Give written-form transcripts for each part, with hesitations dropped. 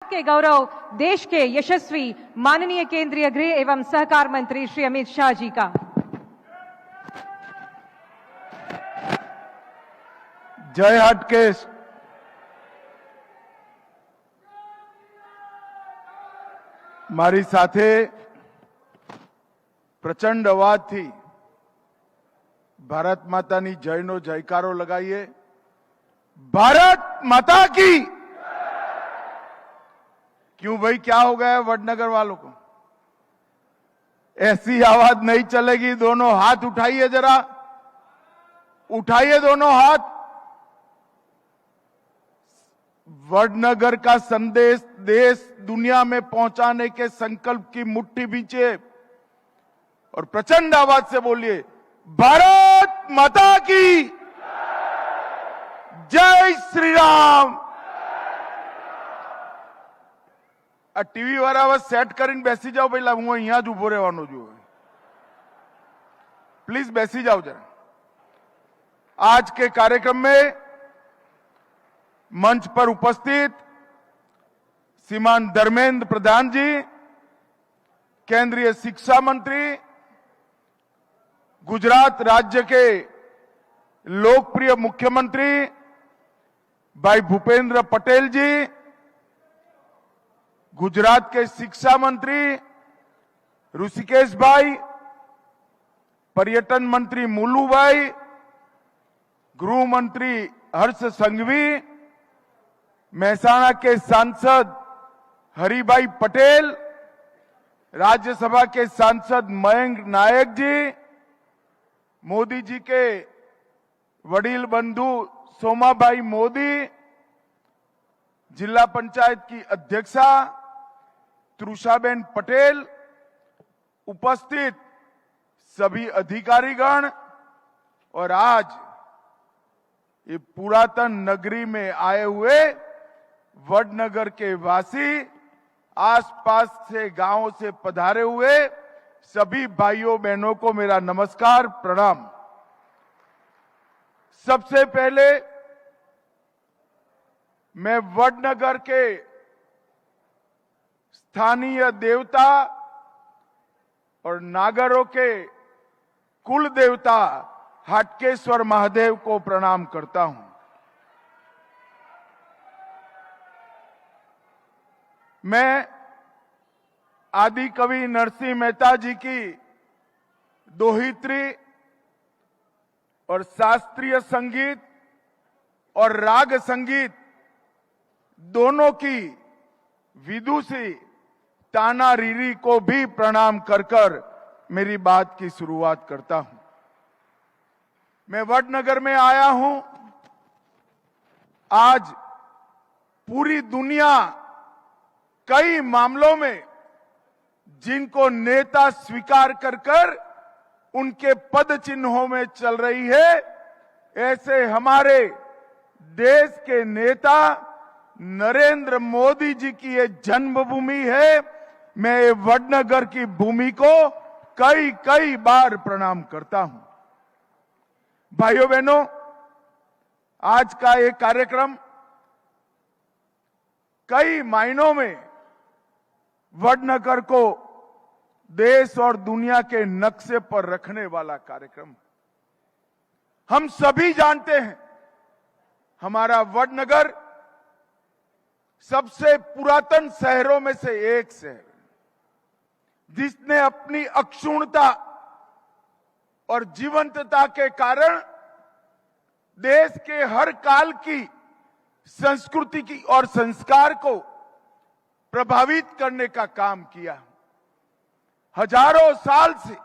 के गौरव देश के यशस्वी माननीय केंद्रीय गृह एवं सहकार मंत्री श्री अमित शाह जी का। जय हटकेश। મારી સાથે પ્રચંડ અવાજથી ભારત માતાની જયનો જયકારો लगाइए। भारत माता की। क्यों भाई, क्या हो गया है वडनगर वालों को? ऐसी आवाज नहीं चलेगी। दोनों हाथ उठाइए, जरा उठाइए दोनों हाथ। वडनगर का संदेश देश दुनिया में पहुंचाने के संकल्प की मुट्ठी बींचे और प्रचंड आवाज से बोलिए, भारत माता की जय श्री राम। आ टीवी वाला बस सेट કરીને બેસી જાઓ। પહેલા હું અહીંયા જ ઉભો રહેવાનો છું। प्लीज બેસી जाओ जरा। आज के कार्यक्रम में मंच पर उपस्थित श्रीमान धर्मेंद्र प्रधान जी, केंद्रीय शिक्षा मंत्री, गुजरात राज्य के लोकप्रिय मुख्यमंत्री भाई भूपेंद्र पटेल जी, गुजरात के शिक्षा मंत्री ऋषिकेश भाई, पर्यटन मंत्री मुलू भाई, गृह मंत्री हर्ष संघवी, मेहसाणा के सांसद हरिभाई पटेल, राज्यसभा के सांसद मयंक नायक जी, मोदी जी के वडील बंधु सोमाभाई मोदी, जिला पंचायत की अध्यक्षा तृषाबेन पटेल, उपस्थित सभी अधिकारीगण और आज ये पुरातन नगरी में आए हुए वडनगर के वासी, आसपास से गांवों से पधारे हुए सभी भाइयों बहनों को मेरा नमस्कार, प्रणाम। सबसे पहले मैं वडनगर के स्थानीय देवता और नागरों के कुल देवता हाटकेश्वर महादेव को प्रणाम करता हूं। मैं आदि कवि नरसिंह मेहता जी की दोहित्री और शास्त्रीय संगीत और राग संगीत दोनों की विदुषी ताना रीरी को भी प्रणाम कर मेरी बात की शुरुआत करता हूं। मैं वडनगर में आया हूं। आज पूरी दुनिया कई मामलों में जिनको नेता स्वीकार कर उनके पद चिन्हों में चल रही है, ऐसे हमारे देश के नेता नरेंद्र मोदी जी की ये जन्मभूमि है। मैं ये वडनगर की भूमि को कई कई बार प्रणाम करता हूं। भाइयों बहनों, आज का ये कार्यक्रम कई मायनों में वडनगर को देश और दुनिया के नक्शे पर रखने वाला कार्यक्रम। हम सभी जानते हैं हमारा वडनगर सबसे पुरातन शहरों में से एक शहर, जिसने अपनी अक्षुण्णता और जीवंतता के कारण देश के हर काल की संस्कृति की और संस्कार को प्रभावित करने का काम किया। हजारों साल से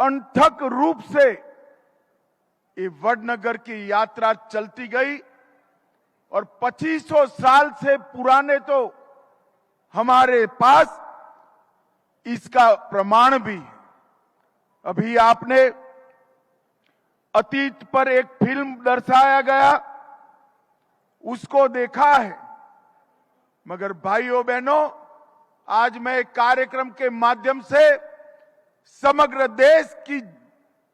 अनथक रूप से ये वडनगर की यात्रा चलती गई और 2500 साल से पुराने तो हमारे पास इसका प्रमाण भी है। अभी आपने अतीत पर एक फिल्म दर्शाया गया, उसको देखा है। मगर भाइयों बहनों, आज मैं एक कार्यक्रम के माध्यम से समग्र देश की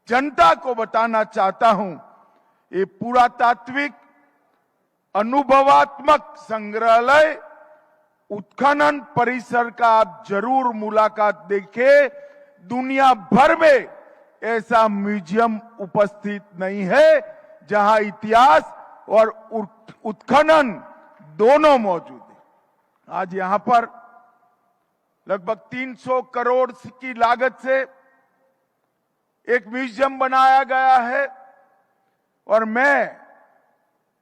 जनता को बताना चाहता हूं, ये पुरातात्विक अनुभवात्मक संग्रहालय उत्खनन परिसर का आप जरूर मुलाकात देखें। दुनिया भर में ऐसा म्यूजियम उपस्थित नहीं है जहां इतिहास और उत्खनन दोनों मौजूद है। आज यहां पर लगभग 300 करोड़ की लागत से एक म्यूजियम बनाया गया है और मैं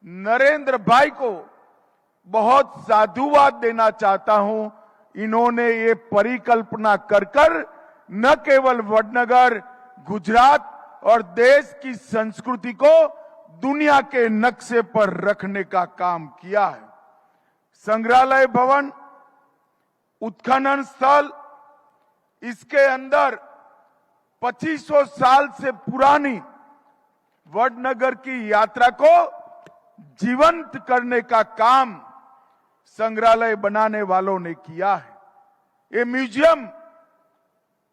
नरेंद्र भाई को बहुत साधुवाद देना चाहता हूं। इन्होंने ये परिकल्पना कर न केवल वडनगर, गुजरात और देश की संस्कृति को दुनिया के नक्शे पर रखने का काम किया है। संग्रहालय भवन, उत्खनन स्थल, इसके अंदर 2500 साल से पुरानी वडनगर की यात्रा को जीवंत करने का काम संग्रहालय बनाने वालों ने किया है। ये म्यूजियम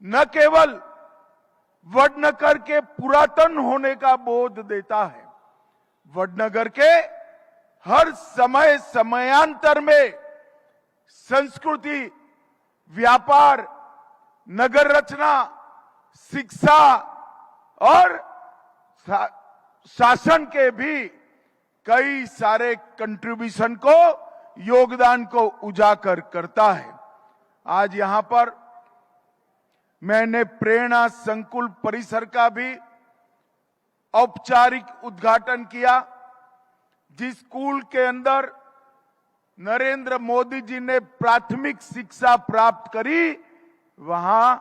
न केवल वडनगर के पुरातन होने का बोध देता है, वडनगर के हर समय समयांतर में संस्कृति, व्यापार, नगर रचना, शिक्षा और शासन के भी कई सारे कंट्रीब्यूशन को, योगदान को उजागर करता है। आज यहां पर मैंने प्रेरणा संकुल परिसर का भी औपचारिक उद्घाटन किया, जिस स्कूल के अंदर नरेंद्र मोदी जी ने प्राथमिक शिक्षा प्राप्त करी, वहां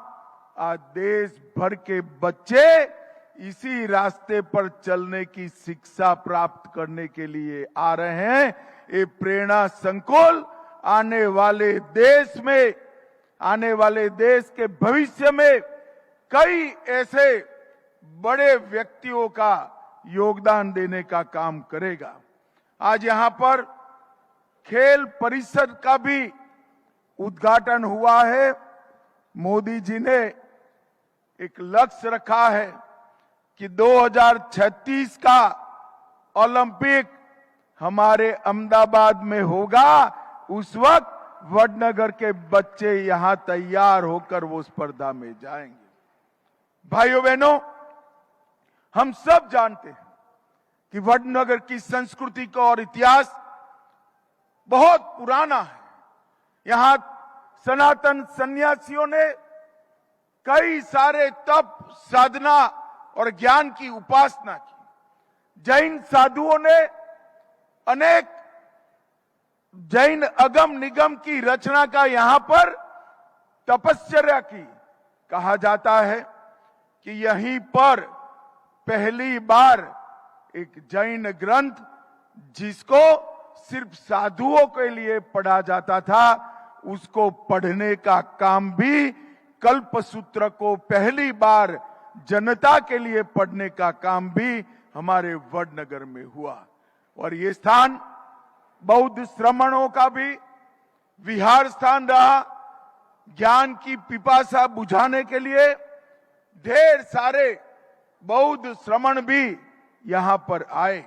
आज देश भर के बच्चे इसी रास्ते पर चलने की शिक्षा प्राप्त करने के लिए आ रहे हैं। ये प्रेरणा संकुल आने वाले देश के भविष्य में कई ऐसे बड़े व्यक्तियों का योगदान देने का काम करेगा। आज यहां पर खेल परिसर का भी उद्घाटन हुआ है। मोदी जी ने एक लक्ष्य रखा है कि 2036 का ओलंपिक हमारे अहमदाबाद में होगा। उस वक्त वडनगर के बच्चे यहां तैयार होकर वो स्पर्धा में जाएंगे। भाइयों बहनों, हम सब जानते हैं कि वडनगर की संस्कृति का और इतिहास बहुत पुराना है। यहां सनातन सन्यासियों ने कई सारे तप, साधना और ज्ञान की उपासना की। जैन साधुओं ने अनेक जैन अगम निगम की रचना का यहां पर तपस्या की। कहा जाता है कि यहीं पर पहली बार एक जैन ग्रंथ, जिसको सिर्फ साधुओं के लिए पढ़ा जाता था, उसको पढ़ने का काम भी, कल्पसूत्र को पहली बार जनता के लिए पढ़ने का काम भी हमारे वडनगर में हुआ। और ये स्थान बौद्ध श्रमणों का भी विहार स्थान रहा। ज्ञान की पिपासा बुझाने के लिए ढेर सारे बौद्ध श्रमण भी यहां पर आए।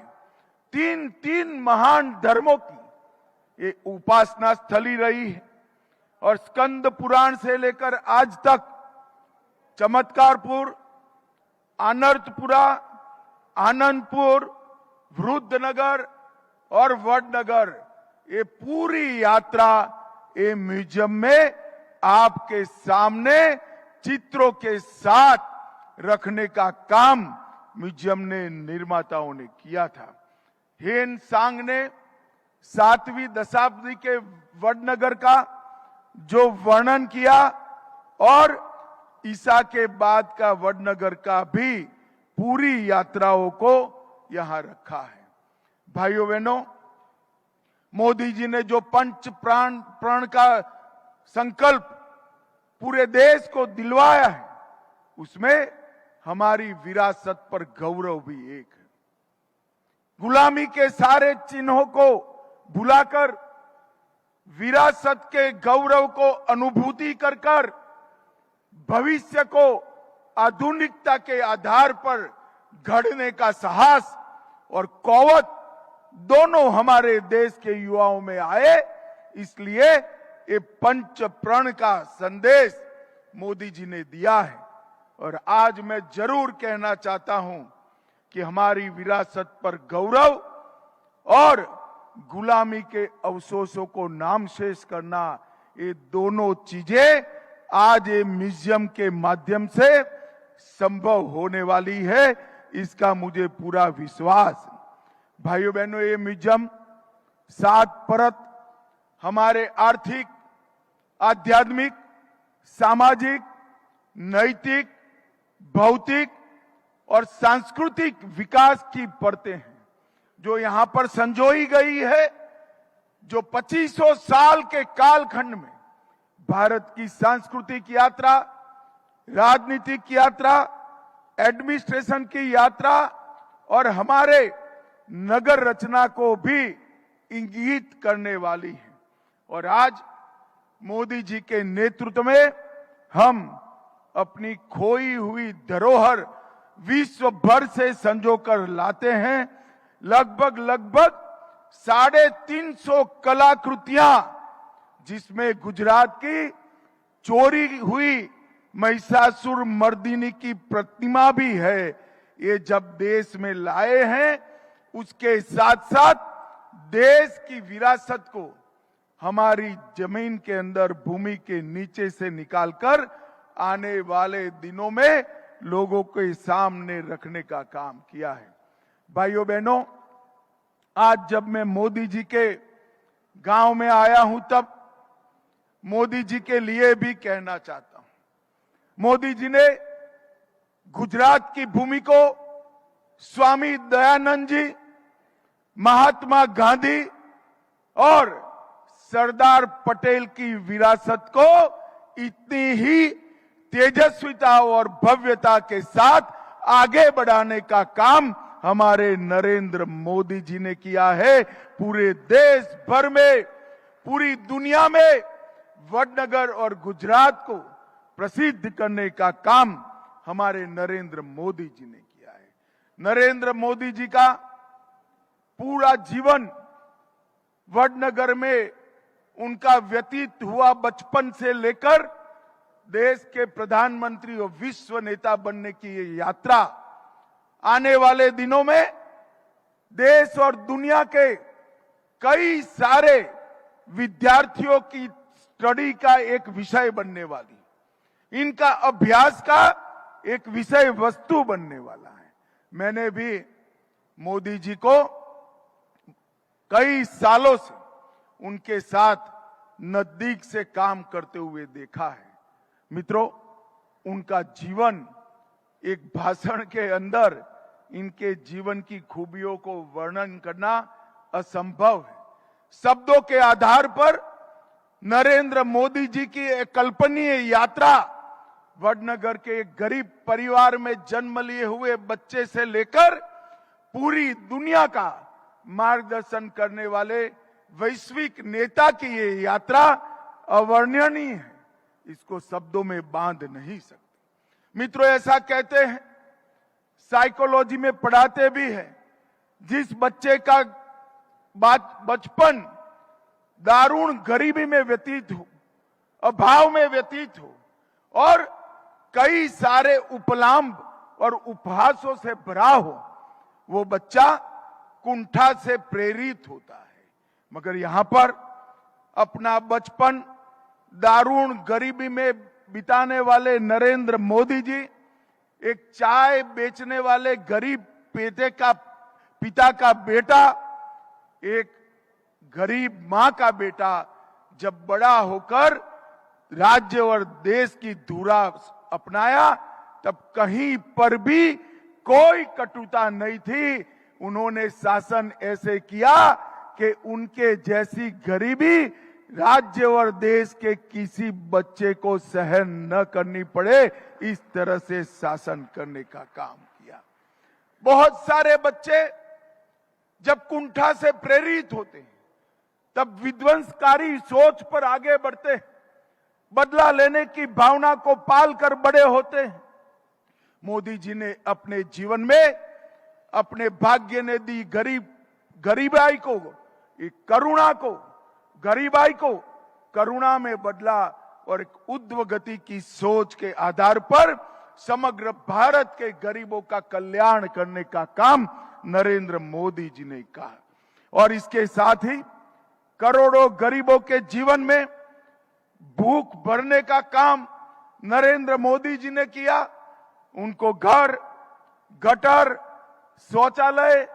तीन महान धर्मों की ये उपासना स्थली रही है। और स्कंद पुराण से लेकर आज तक चमत्कारपुर, आनर्तपुरा, आनंदपुर, वृद्धनगर और वडनगर, ये पूरी यात्रा ये म्यूजियम में आपके सामने चित्रों के साथ रखने का काम म्यूजियम ने, निर्माताओं ने किया था। हेन सांग ने 7वीं दशाब्दी के वडनगर का जो वर्णन किया और ईसा के बाद का वडनगर का भी पूरी यात्राओं को यहां रखा है। भाइयों बहनों, मोदी जी ने जो पंच प्राण का संकल्प पूरे देश को दिलवाया है, उसमें हमारी विरासत पर गौरव भी एक है। गुलामी के सारे चिन्हों को भुलाकर विरासत के गौरव को अनुभूति कर भविष्य को आधुनिकता के आधार पर गढ़ने का साहस और कौवत दोनों हमारे देश के युवाओं में आए। इसलिए ये पंच प्रण का संदेश मोदी जी ने दिया है। और आज मैं जरूर कहना चाहता हूं कि हमारी विरासत पर गौरव और गुलामी के अवशेषों को नामशेष करना, ये दोनों चीजें आज ये म्यूजियम के माध्यम से संभव होने वाली है। इसका मुझे पूरा विश्वास है। भाइयों बहनों, ये म्यूजियम 7 परत हमारे आर्थिक, आध्यात्मिक, सामाजिक, नैतिक, भौतिक और सांस्कृतिक विकास की परतें हैं जो यहां पर संजोई गई है, जो 2500 साल के कालखंड में भारत की सांस्कृतिक यात्रा, राजनीतिक यात्रा, एडमिनिस्ट्रेशन की यात्रा और हमारे नगर रचना को भी इंगित करने वाली है। और आज मोदी जी के नेतृत्व में हम अपनी खोई हुई धरोहर विश्व भर से संजोकर लाते हैं। लगभग 350 कलाकृतियां, जिसमें गुजरात की चोरी हुई महिषासुर मर्दिनी की प्रतिमा भी है, ये जब देश में लाए हैं, उसके साथ साथ देश की विरासत को हमारी जमीन के अंदर, भूमि के नीचे से निकालकर आने वाले दिनों में लोगों के सामने रखने का काम किया है। भाइयों बहनों, आज जब मैं मोदी जी के गांव में आया हूं, तब मोदी जी के लिए भी कहना चाहता हूं। मोदी जी ने गुजरात की भूमि को स्वामी दयानंद जी, महात्मा गांधी और सरदार पटेल की विरासत को इतनी ही तेजस्विता और भव्यता के साथ आगे बढ़ाने का काम हमारे नरेंद्र मोदी जी ने किया है। पूरे देश भर में, पूरी दुनिया में वडनगर और गुजरात को प्रसिद्ध करने का काम हमारे नरेंद्र मोदी जी ने किया है। नरेंद्र मोदी जी का पूरा जीवन वडनगर में उनका व्यतीत हुआ, बचपन से लेकर देश के प्रधानमंत्री और विश्व नेता बनने की ये यात्रा आने वाले दिनों में देश और दुनिया के कई सारे विद्यार्थियों की स्टडी का एक विषय बनने वाली, इनका अभ्यास का एक विषय वस्तु बनने वाला है। मैंने भी मोदी जी को कई सालों से उनके साथ नजदीक से काम करते हुए देखा है। मित्रों, उनका जीवन एक भाषण के अंदर इनके जीवन की खूबियों को वर्णन करना असंभव है। शब्दों के आधार पर नरेंद्र मोदी जी की एक कल्पनीय यात्रा वडनगर के एक गरीब परिवार में जन्म लिए हुए बच्चे से लेकर पूरी दुनिया का मार्गदर्शन करने वाले वैश्विक नेता की ये यात्रा अवर्णनीय है। इसको शब्दों में बांध नहीं सकते। मित्रों, ऐसा कहते हैं, साइकोलॉजी में पढ़ाते भी हैं, जिस बच्चे का बचपन दारुण गरीबी में व्यतीत हो, अभाव में व्यतीत हो और कई सारे उपलांभ और उपहासों से भरा हो, वो बच्चा कुंठा से प्रेरित होता है। मगर यहां पर अपना बचपन दारुण गरीबी में बिताने वाले नरेंद्र मोदी जी एक चाय बेचने वाले गरीब पिता का बेटा, एक गरीब मां का बेटा जब बड़ा होकर राज्य और देश की धुरा अपनाया, तब कहीं पर भी कोई कटुता नहीं थी। उन्होंने शासन ऐसे किया कि उनके जैसी गरीबी राज्य और देश के किसी बच्चे को सहन न करनी पड़े, इस तरह से शासन करने का काम किया। बहुत सारे बच्चे जब कुंठा से प्रेरित होते हैं, तब विध्वंसकारी सोच पर आगे बढ़ते हैं, बदला लेने की भावना को पालकर बड़े होते हैं। मोदी जी ने अपने जीवन में अपने भाग्य ने दी गरीब गरीबाई को, एक करुणा को, गरीबाई को करुणा में बदला और एक उद्व गति की सोच के आधार पर समग्र भारत के गरीबों का कल्याण करने का काम नरेंद्र मोदी जी ने कहा। और इसके साथ ही करोड़ों गरीबों के जीवन में भूख भरने का काम नरेंद्र मोदी जी ने किया। उनको घर, गटर, शौचालय,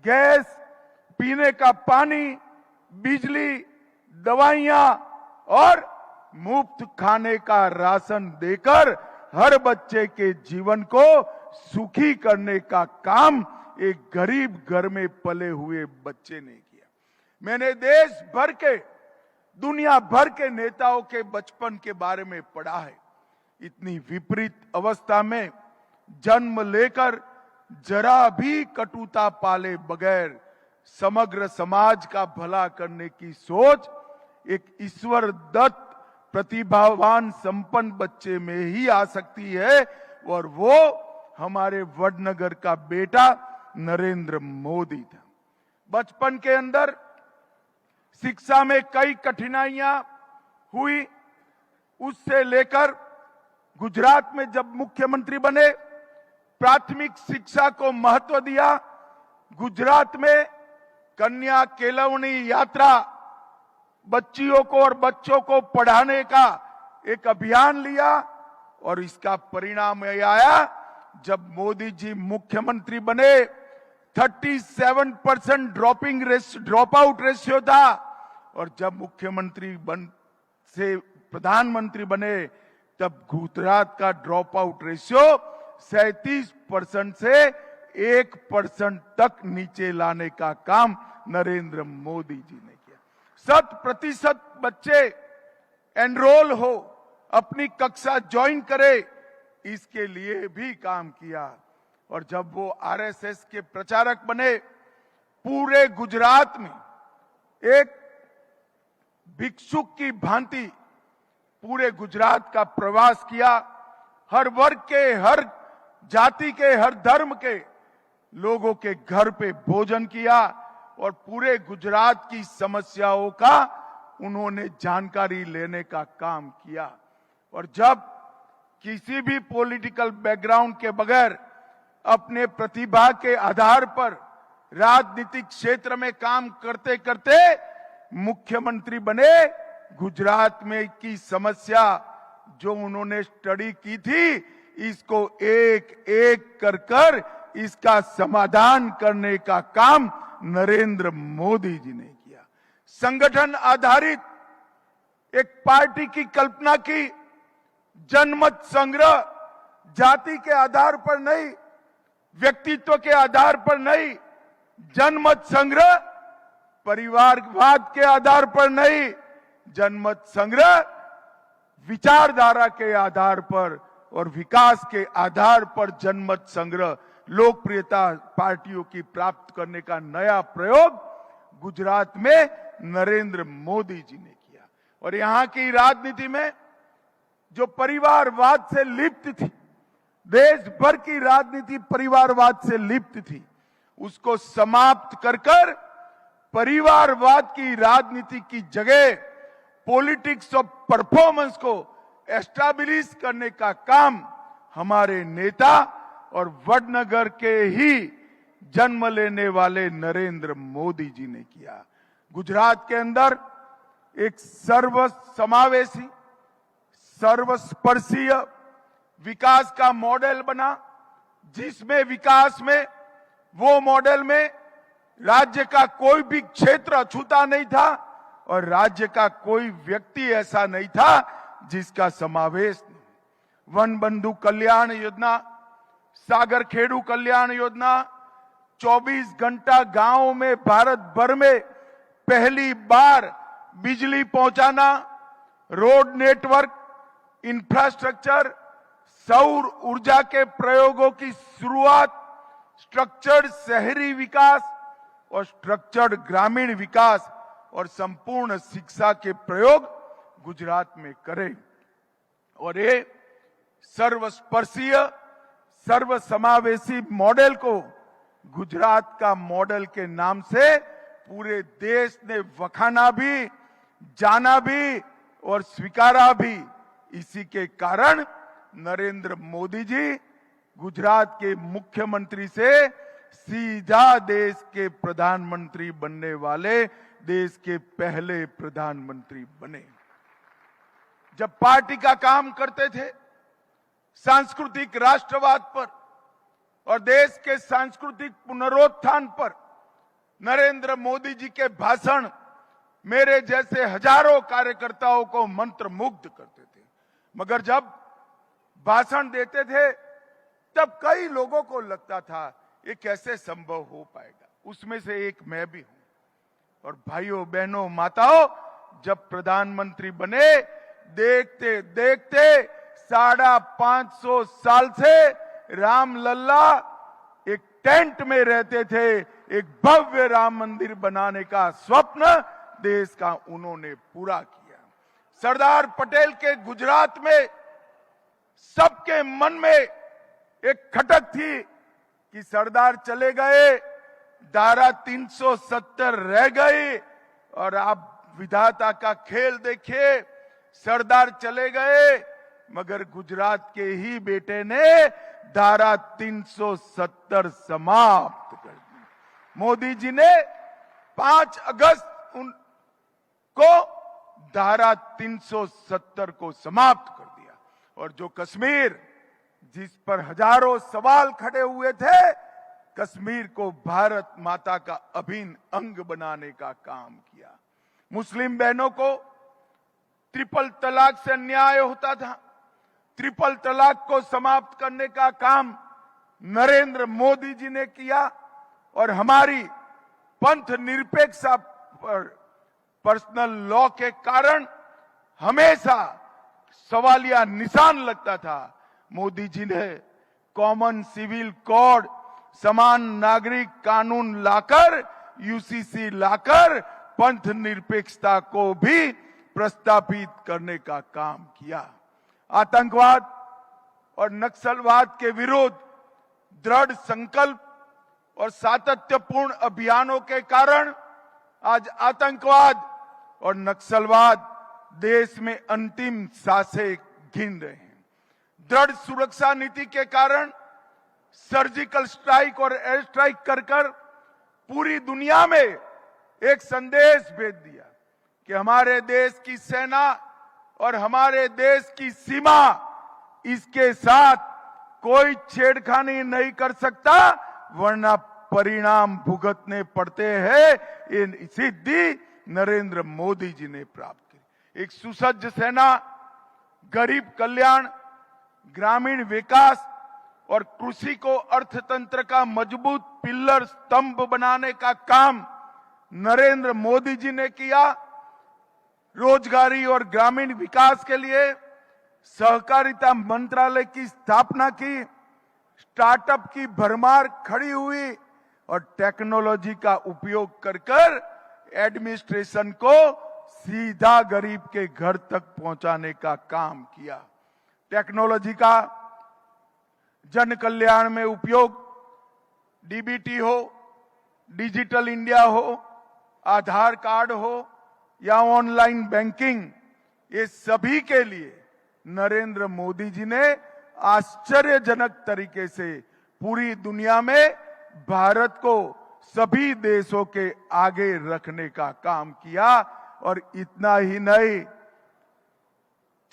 गैस, पीने का पानी, बिजली, दवाइयां और मुफ्त खाने का राशन देकर हर बच्चे के जीवन को सुखी करने का काम एक गरीब घर में पले हुए बच्चे ने किया। मैंने देश भर के, दुनिया भर के नेताओं के बचपन के बारे में पढ़ा है। इतनी विपरीत अवस्था में जन्म लेकर जरा भी कटुता पाले बगैर समग्र समाज का भला करने की सोच एक ईश्वर दत्त प्रतिभावान संपन्न बच्चे में ही आ सकती है, और वो हमारे वडनगर का बेटा नरेंद्र मोदी था। बचपन के अंदर शिक्षा में कई कठिनाइयां हुई। उससे लेकर गुजरात में जब मुख्यमंत्री बने, प्राथमिक शिक्षा को महत्व दिया। गुजरात में कन्या केलवनी यात्रा, बच्चियों को और बच्चों को पढ़ाने का एक अभियान लिया, और इसका परिणाम यह आया जब मोदी जी मुख्यमंत्री बने 37% ड्रॉप आउट रेशियो था, और जब मुख्यमंत्री से प्रधानमंत्री बने तब गुजरात का ड्रॉप आउट रेशियो 37% से 1% तक नीचे लाने का काम नरेंद्र मोदी जी ने किया। 100% बच्चे एनरोल हो, अपनी कक्षा ज्वाइन करे, इसके लिए भी काम किया। और जब वो आरएसएस के प्रचारक बने, पूरे गुजरात में एक भिक्षुक की भांति पूरे गुजरात का प्रवास किया। हर वर्ग के, हर जाति के, हर धर्म के लोगों के घर पे भोजन किया, और पूरे गुजरात की समस्याओं का उन्होंने जानकारी लेने का काम किया। और जब किसी भी पॉलिटिकल बैकग्राउंड के बगैर अपने प्रतिभा के आधार पर राजनीतिक क्षेत्र में काम करते करते मुख्यमंत्री बने, गुजरात में की समस्या जो उन्होंने स्टडी की थी, इसको एक एक कर इसका समाधान करने का काम नरेंद्र मोदी जी ने किया। संगठन आधारित एक पार्टी की कल्पना की, जनमत संग्रह, जाति के आधार पर नहीं, व्यक्तित्व के आधार पर नहीं, जनमत संग्रह परिवारवाद के आधार पर नहीं, जनमत संग्रह विचारधारा के आधार पर और विकास के आधार पर जनमत संग्रह, लोकप्रियता पार्टियों की प्राप्त करने का नया प्रयोग गुजरात में नरेंद्र मोदी जी ने किया। और यहां की राजनीति में जो परिवारवाद से लिप्त थी, देश भर की राजनीति परिवारवाद से लिप्त थी, उसको समाप्त कर परिवारवाद की राजनीति की जगह पॉलिटिक्स ऑफ परफॉर्मेंस को एस्टैब्लिश करने का काम हमारे नेता और वडनगर के ही जन्म लेने वाले नरेंद्र मोदी जी ने किया। गुजरात के अंदर एक सर्वसमावेशी, सर्वस्पर्शीय विकास का मॉडल बना, जिसमें विकास में, वो मॉडल में राज्य का कोई भी क्षेत्र अछूता नहीं था और राज्य का कोई व्यक्ति ऐसा नहीं था जिसका समावेश नहीं। वन बंधु कल्याण योजना, सागर खेड़ू कल्याण योजना, 24 घंटा गांव में भारत भर में पहली बार बिजली पहुंचाना, रोड नेटवर्क, इंफ्रास्ट्रक्चर, सौर ऊर्जा के प्रयोगों की शुरुआत, स्ट्रक्चर्ड शहरी विकास और स्ट्रक्चर्ड ग्रामीण विकास और संपूर्ण शिक्षा के प्रयोग गुजरात में करें। और ये सर्वस्पर्शीय, सर्वसमावेशी मॉडल को गुजरात का मॉडल के नाम से पूरे देश ने वखाना भी, जाना भी और स्वीकारा भी। इसी के कारण नरेंद्र मोदी जी गुजरात के मुख्यमंत्री से सीधा देश के प्रधानमंत्री बनने वाले देश के पहले प्रधानमंत्री बने। जब पार्टी का काम करते थे सांस्कृतिक राष्ट्रवाद पर और देश के सांस्कृतिक पुनरुत्थान पर, नरेंद्र मोदी जी के भाषण मेरे जैसे हजारों कार्यकर्ताओं को मंत्रमुग्ध करते थे। मगर जब भाषण देते थे तब कई लोगों को लगता था ये कैसे संभव हो पाएगा। उसमें से एक मैं भी हूं। और भाइयों बहनों माताओं, जब प्रधानमंत्री बने, देखते देखते 550 साल से राम लल्ला एक टेंट में रहते थे। एक भव्य राम मंदिर बनाने का स्वप्न देश का उन्होंने पूरा किया। सरदार पटेल के गुजरात में सबके मन में एक खटक थी कि सरदार चले गए, धारा 370 रह गई। और आप विधाता का खेल देखिए, सरदार चले गए मगर गुजरात के ही बेटे ने धारा 370 समाप्त कर दी। मोदी जी ने 5 अगस्त को धारा 370 को समाप्त कर दिया। और जो कश्मीर, जिस पर हजारों सवाल खड़े हुए थे, कश्मीर को भारत माता का अभिन्न अंग बनाने का काम किया। मुस्लिम बहनों को ट्रिपल तलाक से अन्याय होता था, ट्रिपल तलाक को समाप्त करने का काम नरेंद्र मोदी जी ने किया। और हमारी पंथ निरपेक्षता पर पर्सनल लॉ के कारण हमेशा सवालिया निशान लगता था। मोदी जी ने कॉमन सिविल कोड, समान नागरिक कानून लाकर, यूसीसी लाकर पंथ निरपेक्षता को भी प्रस्तावित करने का काम किया। आतंकवाद और नक्सलवाद के विरुद्ध दृढ़ संकल्प और सातत्यपूर्ण अभियानों के कारण आज आतंकवाद और नक्सलवाद देश में अंतिम सांसें गिन रहे हैं। दृढ़ सुरक्षा नीति के कारण सर्जिकल स्ट्राइक और एयर स्ट्राइक कर पूरी दुनिया में एक संदेश भेज दिया कि हमारे देश की सेना और हमारे देश की सीमा, इसके साथ कोई छेड़खानी नहीं कर सकता, वरना परिणाम भुगतने पड़ते हैं। ये सिद्धि नरेंद्र मोदी जी ने प्राप्त की। एक सुसज्ज सेना, गरीब कल्याण, ग्रामीण विकास और कृषि को अर्थतंत्र का मजबूत पिल्लर स्तंभ बनाने का काम नरेंद्र मोदी जी ने किया। रोजगारी और ग्रामीण विकास के लिए सहकारिता मंत्रालय की स्थापना की, स्टार्टअप की भरमार खड़ी हुई और टेक्नोलॉजी का उपयोग कर एडमिनिस्ट्रेशन को सीधा गरीब के घर तक पहुंचाने का काम किया। टेक्नोलॉजी का जन कल्याण में उपयोग, डीबीटी हो, डिजिटल इंडिया हो, आधार कार्ड हो या ऑनलाइन बैंकिंग, ये सभी के लिए नरेंद्र मोदी जी ने आश्चर्यजनक तरीके से पूरी दुनिया में भारत को सभी देशों के आगे रखने का काम किया। और इतना ही नहीं,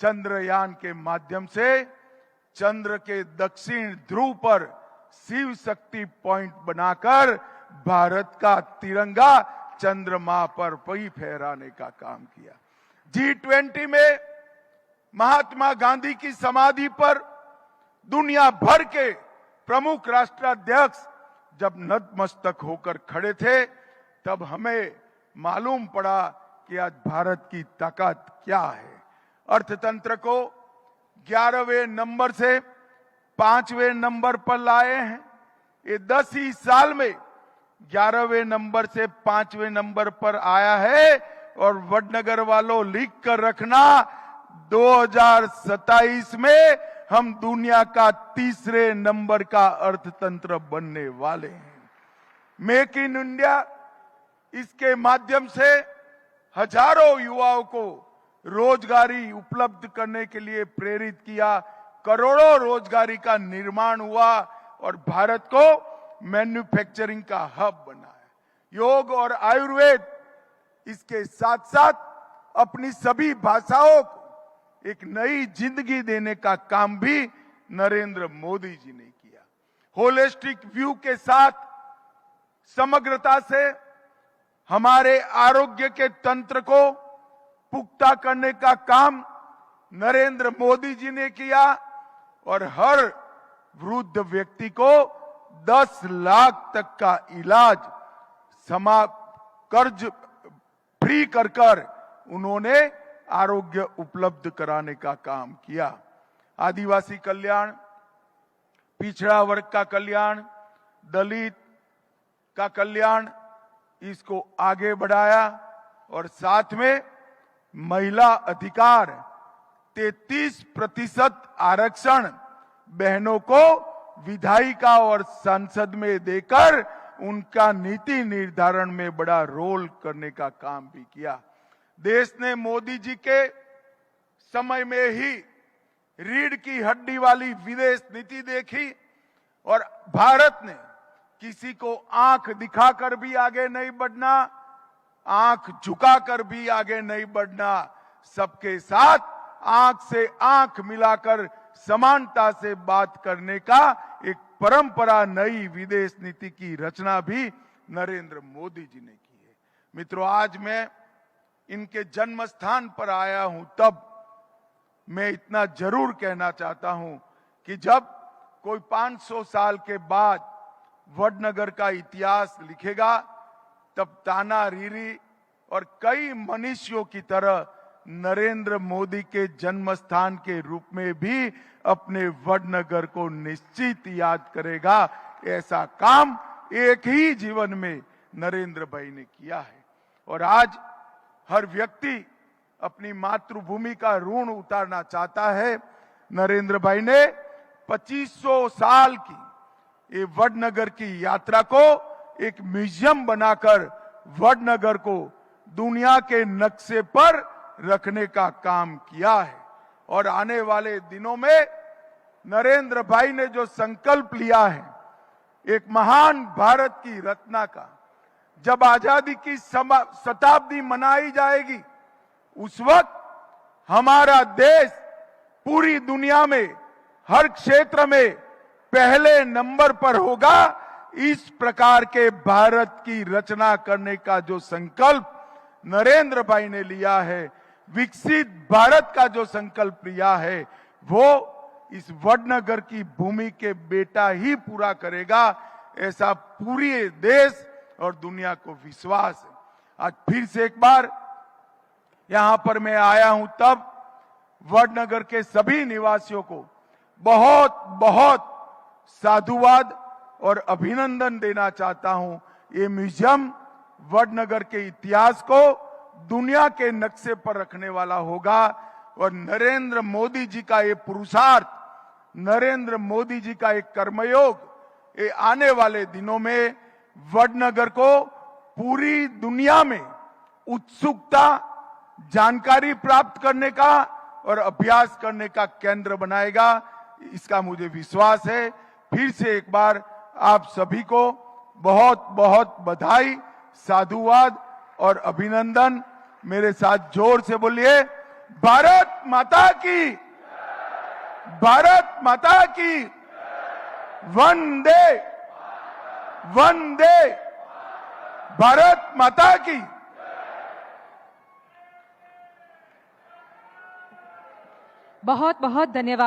चंद्रयान के माध्यम से चंद्र के दक्षिण ध्रुव पर शिव शक्ति पॉइंट बनाकर भारत का तिरंगा चंद्रमा पर भी फहराने का काम किया। G20 में महात्मा गांधी की समाधि पर दुनिया भर के प्रमुख राष्ट्राध्यक्ष जब नतमस्तक होकर खड़े थे, तब हमें मालूम पड़ा कि आज भारत की ताकत क्या है। अर्थतंत्र को 11वें नंबर से 5वें नंबर पर लाए हैं। ये 10 ही साल में 11वें नंबर से 5वें नंबर पर आया है। और वडनगर वालों, लिख कर रखना, 2027 में हम दुनिया का 3रे नंबर का अर्थतंत्र बनने वाले हैं। मेक इन इंडिया, इसके माध्यम से हजारों युवाओं को रोजगारी उपलब्ध करने के लिए प्रेरित किया, करोड़ों रोजगारी का निर्माण हुआ और भारत को मैन्युफैक्चरिंग का हब बना है। योग और आयुर्वेद इसके साथ साथ अपनी सभी भाषाओं को एक नई जिंदगी देने का काम भी नरेंद्र मोदी जी ने किया। होलिस्टिक व्यू के साथ समग्रता से हमारे आरोग्य के तंत्र को पुख्ता करने का काम नरेंद्र मोदी जी ने किया और हर वृद्ध व्यक्ति को 10 लाख तक का इलाज कर्ज फ्री कर उन्होंने आरोग्य उपलब्ध कराने का काम किया। आदिवासी कल्याण, पिछड़ा वर्ग का कल्याण, दलित का कल्याण, इसको आगे बढ़ाया और साथ में महिला अधिकार 33% आरक्षण बहनों को विधायिका और संसद में देकर उनका नीति निर्धारण में बड़ा रोल करने का काम भी किया। देश ने मोदी जी के समय में ही रीढ़ की हड्डी वाली विदेश नीति देखी और भारत ने किसी को आंख दिखाकर भी आगे नहीं बढ़ना, आंख झुकाकर भी आगे नहीं बढ़ना, सबके साथ आंख से आंख मिलाकर समानता से बात करने का एक परंपरा, नई विदेश नीति की रचना भी नरेंद्र मोदी जी ने की है। मित्रों, आज मैं इनके जन्म स्थान पर आया हूं, तब मैं इतना जरूर कहना चाहता हूं कि जब कोई 500 साल के बाद वडनगर का इतिहास लिखेगा, तब ताना रीरी और कई मनीषियों की तरह नरेंद्र मोदी के जन्म स्थान के रूप में भी अपने वडनगर को निश्चित याद करेगा। ऐसा काम एक ही जीवन में नरेंद्र भाई ने किया है और आज हर व्यक्ति अपनी मातृभूमि का ऋण उतारना चाहता है। नरेंद्र भाई ने 2500 साल की ये वडनगर की यात्रा को एक म्यूजियम बनाकर वडनगर को दुनिया के नक्शे पर रखने का काम किया है और आने वाले दिनों में नरेंद्र भाई ने जो संकल्प लिया है एक महान भारत की रचना का, जब आजादी की शताब्दी मनाई जाएगी उस वक्त हमारा देश पूरी दुनिया में हर क्षेत्र में पहले नंबर पर होगा। इस प्रकार के भारत की रचना करने का जो संकल्प नरेंद्र भाई ने लिया है, विकसित भारत का जो संकल्प लिया है, वो इस वडनगर की भूमि के बेटा ही पूरा करेगा, ऐसा पूरे देश और दुनिया को विश्वास है। आज फिर से एक बार यहां पर मैं आया हूं, तब वडनगर के सभी निवासियों को बहुत बहुत साधुवाद और अभिनंदन देना चाहता हूं। ये म्यूजियम वडनगर के इतिहास को दुनिया के नक्शे पर रखने वाला होगा और नरेंद्र मोदी जी का ये पुरुषार्थ, नरेंद्र मोदी जी का एक कर्मयोग, ये आने वाले दिनों में वडनगर को पूरी दुनिया में उत्सुकता, जानकारी प्राप्त करने का और अभ्यास करने का केंद्र बनाएगा। इसका मुझे विश्वास है। फिर से एक बार आप सभी को बहुत बहुत बधाई, साधुवाद और अभिनंदन। मेरे साथ जोर से बोलिए, भारत माता की, भारत माता की, वंदे वंदे, भारत माता की। बहुत बहुत धन्यवाद।